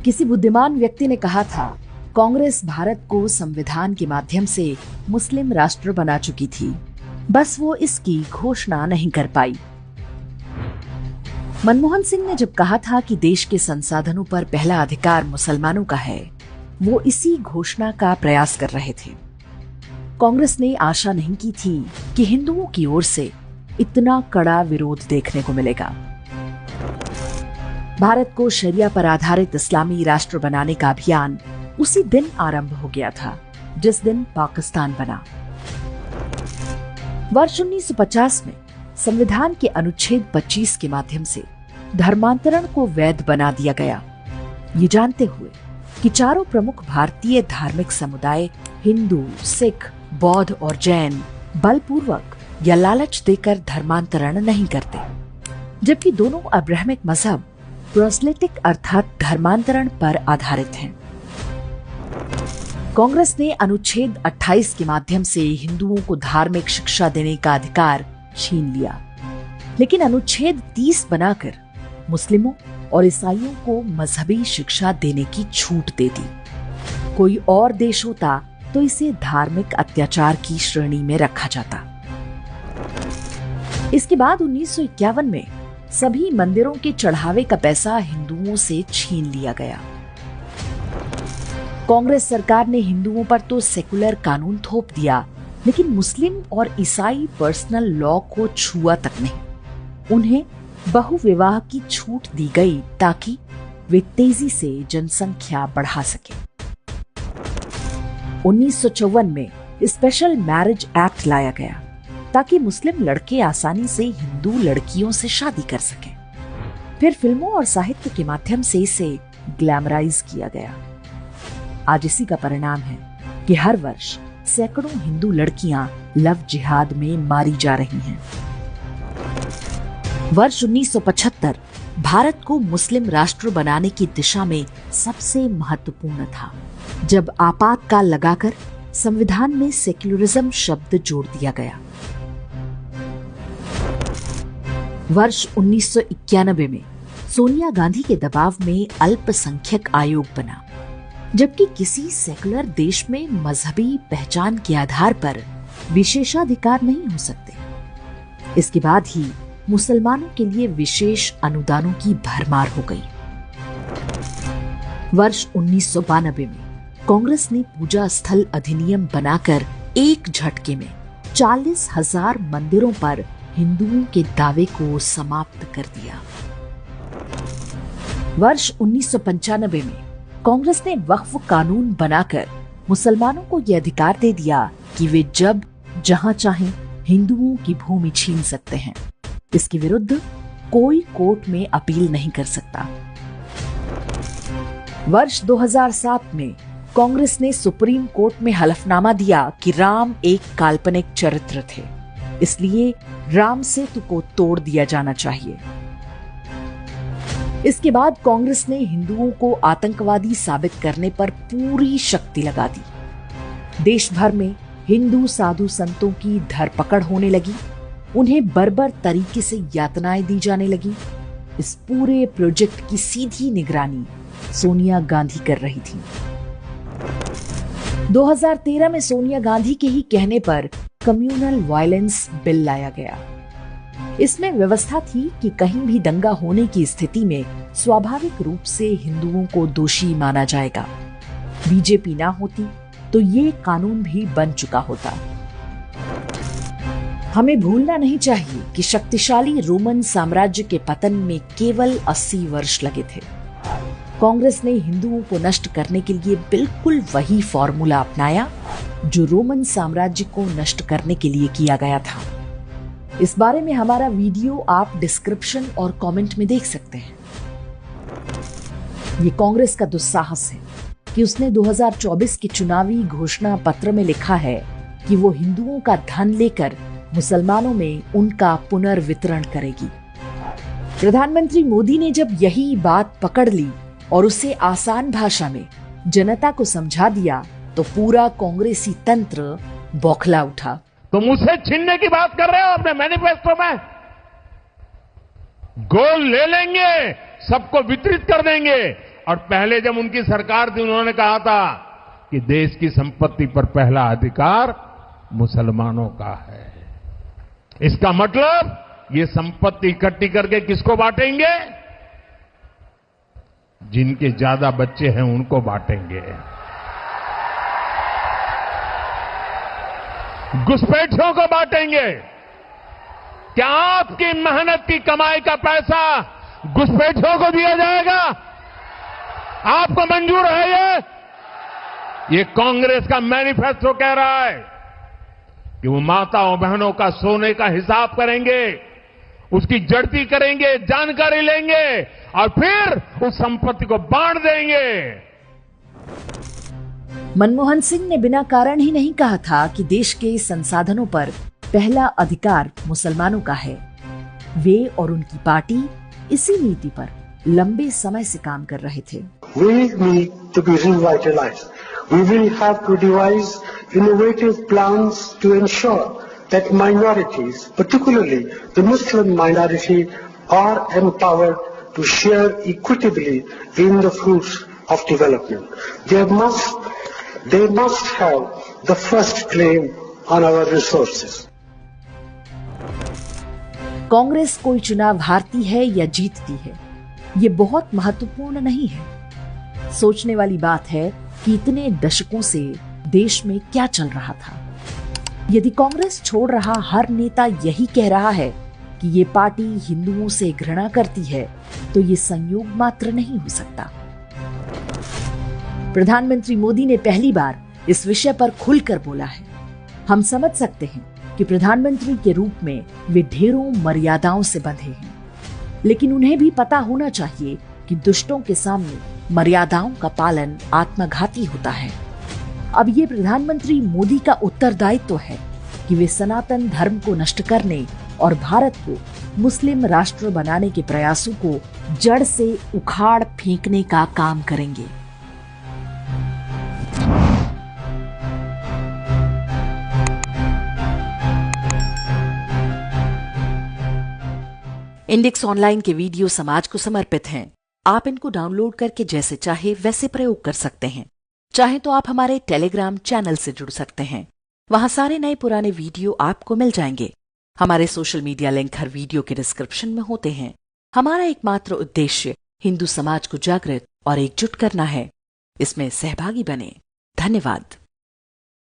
किसी बुद्धिमान व्यक्ति ने कहा था, कांग्रेस भारत को संविधान के माध्यम से मुस्लिम राष्ट्र बना चुकी थी, बस वो इसकी घोषणा नहीं कर पाई। मनमोहन सिंह ने जब कहा था कि देश के संसाधनों पर पहला अधिकार मुसलमानों का है, वो इसी घोषणा का प्रयास कर रहे थे। कांग्रेस ने आशा नहीं की थी कि हिंदुओं की ओर से इतना कड़ा विरोध देखने को मिलेगा। भारत को शरिया पर आधारित इस्लामी राष्ट्र बनाने का अभियान उसी दिन आरंभ हो गया था जिस दिन पाकिस्तान बना। वर्ष 1950 में संविधान के अनुच्छेद 25 के माध्यम से धर्मांतरण को वैध बना दिया गया, ये जानते हुए कि चारों प्रमुख भारतीय धार्मिक समुदाय हिंदू, सिख, बौद्ध और जैन बलपूर्वक या लालच देकर धर्मांतरण नहीं करते, जबकि दोनों अब्राहमिक मजहब प्रोस्लेटिक अर्थात धर्मांतरण पर आधारित हैं। कांग्रेस ने अनुच्छेद 28 के माध्यम से हिंदुओं को धार्मिक शिक्षा देने का अधिकार छीन लिया, लेकिन अनुच्छेद 30 बनाकर मुस्लिमों और ईसाइयों को मजहबी शिक्षा देने की छूट दे दी। कोई और देश होता तो इसे धार्मिक अत्याचार की श्रेणी में रखा जाता। इसके बाद 1951 में सभी मंदिरों के चढ़ावे का पैसा हिंदुओं से छीन लिया गया। कांग्रेस सरकार ने हिंदुओं पर तो सेकुलर कानून थोप दिया, लेकिन मुस्लिम और ईसाई पर्सनल लॉ को छुआ तक नहीं। उन्हें बहुविवाह की छूट दी गई ताकि वे तेजी से जनसंख्या बढ़ा सके। 1954 में स्पेशल मैरिज एक्ट लाया गया ताकि मुस्लिम लड़के आसानी से हिंदू लड़कियों से शादी कर सकें। फिर फिल्मों और साहित्य के माध्यम से इसे ग्लैमराइज किया गया। आज इसी का परिणाम है कि हर वर्ष सैकड़ों हिंदू लड़कियां लव जिहाद में मारी जा रही हैं। वर्ष 1975 भारत को मुस्लिम राष्ट्र बनाने की दिशा में सबसे महत्वपूर्ण था, जब आपातकाल लगाकर संविधान में सेक्युलरिज्म शब्द जोड़ दिया गया। वर्ष 1991 में सोनिया गांधी के दबाव में अल्पसंख्यक आयोग बना, जबकि किसी सेकुलर देश में मजहबी पहचान के आधार पर विशेषाधिकार नहीं हो सकते। इसके बाद ही मुसलमानों के लिए विशेष अनुदानों की भरमार हो गई। वर्ष 1992 में कांग्रेस ने पूजा स्थल अधिनियम बनाकर एक झटके में 40,000 मंदिरों पर हिंदुओं के दावे को समाप्त कर दिया। वर्ष 1995 में कांग्रेस ने वक्फ कानून बनाकर मुसलमानों को यह अधिकार दे दिया कि वे जब जहां चाहें हिंदुओं की भूमि छीन सकते हैं। इसके विरुद्ध कोई कोर्ट में अपील नहीं कर सकता। वर्ष 2007 में कांग्रेस ने सुप्रीम कोर्ट में हलफनामा दिया कि राम एक काल्पनिक चरित्र थे, इसलिए राम सेतु को तोड़ दिया जाना चाहिए। इसके बाद कांग्रेस ने हिंदुओं को आतंकवादी साबित करने पर पूरी शक्ति लगा दी। देश भर में हिंदू साधु संतों की धरपकड़ होने लगी, उन्हें बर्बर तरीके से यातनाएं दी जाने लगी। इस पूरे प्रोजेक्ट की सीधी निगरानी सोनिया गांधी कर रही थी। 2013 में सोनिया गांधी के ही कहने पर कम्युनल वायलेंस बिल लाया गया। इसमें व्यवस्था थी कि कहीं भी दंगा होने की स्थिति में स्वाभाविक रूप से हिंदुओं को दोषी माना जाएगा। बीजेपी ना होती तो ये कानून भी बन चुका होता। हमें भूलना नहीं चाहिए कि शक्तिशाली रोमन साम्राज्य के पतन में केवल 80 वर्ष लगे थे। कांग्रेस ने हिंदुओं को नष्ट करने के लिए बिल्कुल वही फॉर्मूला अपनाया जो रोमन साम्राज्य को नष्ट करने के लिए किया गया था। इस बारे में हमारा वीडियो आप डिस्क्रिप्शन और कमेंट में देख सकते हैं। ये कांग्रेस का दुस्साहस है कि उसने 2024 के चुनावी घोषणा पत्र में लिखा है कि वो हिंदुओं का धन लेकर मुसलमानों में उनका पुनर्वितरण करेगी। प्रधानमंत्री मोदी ने जब यही बात पकड़ ली और उसे आसान भाषा में जनता को समझा दिया तो पूरा कांग्रेसी तंत्र बौखला उठा। तो मुझसे छीनने की बात कर रहे हो अपने मैनिफेस्टो में? गोल्ड ले लेंगे, सबको वितरित कर देंगे और पहले जब उनकी सरकार थी उन्होंने कहा था कि देश की संपत्ति पर पहला अधिकार मुसलमानों का है। इसका मतलब ये संपत्ति इकट्ठी करके किसको बांटेंगे? जिनके ज्यादा बच्चे हैं उनको बांटेंगे। घुसपैठियों को बांटेंगे। क्या आपकी मेहनत की कमाई का पैसा घुसपैठियों को दिया जाएगा? आपको मंजूर है ये कांग्रेस का मैनिफेस्टो कह रहा है कि वो माताओं बहनों का सोने का हिसाब करेंगे, उसकी जड़ती करेंगे, जानकारी लेंगे और फिर उस संपत्ति को बांट देंगे। मनमोहन सिंह ने बिना कारण ही नहीं कहा था कि देश के संसाधनों पर पहला अधिकार मुसलमानों का है। वे और उनकी पार्टी इसी नीति पर लंबे समय से काम कर रहे थे। We need to be revitalized. We will have to devise innovative plans to ensure that minorities, particularly the Muslim minority, are empowered to share equitably in the fruits of development. They must have the first claim on our resources. Congress कोई चुनाव हारती है या जीतती है, ये बहुत महत्वपूर्ण नहीं है। सोचने वाली बात है कि इतने दशकों से देश में क्या चल रहा था। यदि कांग्रेस छोड़ रहा हर नेता यही कह रहा है कि ये पार्टी हिंदुओं से घृणा करती है, तो ये संयोग मात्र नहीं हो सकता। प्रधानमंत्री मोदी ने पहली बार इस विषय पर खुलकर बोला है। हम समझ सकते हैं कि प्रधानमंत्री के रूप में वे ढेरों मर्यादाओं से बंधे हैं, लेकिन उन्हें भी पता होना चाहिए कि दुष्टों के सामने मर्यादाओं का पालन आत्मघाती होता है। अब ये प्रधानमंत्री मोदी का उत्तरदायित्व है कि वे सनातन धर्म को नष्ट करने और भारत को मुस्लिम राष्ट्र बनाने के प्रयासों को जड़ से उखाड़ फेंकने का काम करेंगे। इंडेक्स ऑनलाइन के वीडियो समाज को समर्पित हैं। आप इनको डाउनलोड करके जैसे चाहे वैसे प्रयोग कर सकते हैं। चाहे तो आप हमारे टेलीग्राम चैनल से जुड़ सकते हैं। वहां सारे नए पुराने वीडियो आपको मिल जाएंगे। हमारे सोशल मीडिया लिंक हर वीडियो के डिस्क्रिप्शन में होते हैं। हमारा एकमात्र उद्देश्य हिंदू समाज को जागृत और एकजुट करना है। इसमें सहभागी बने। धन्यवाद।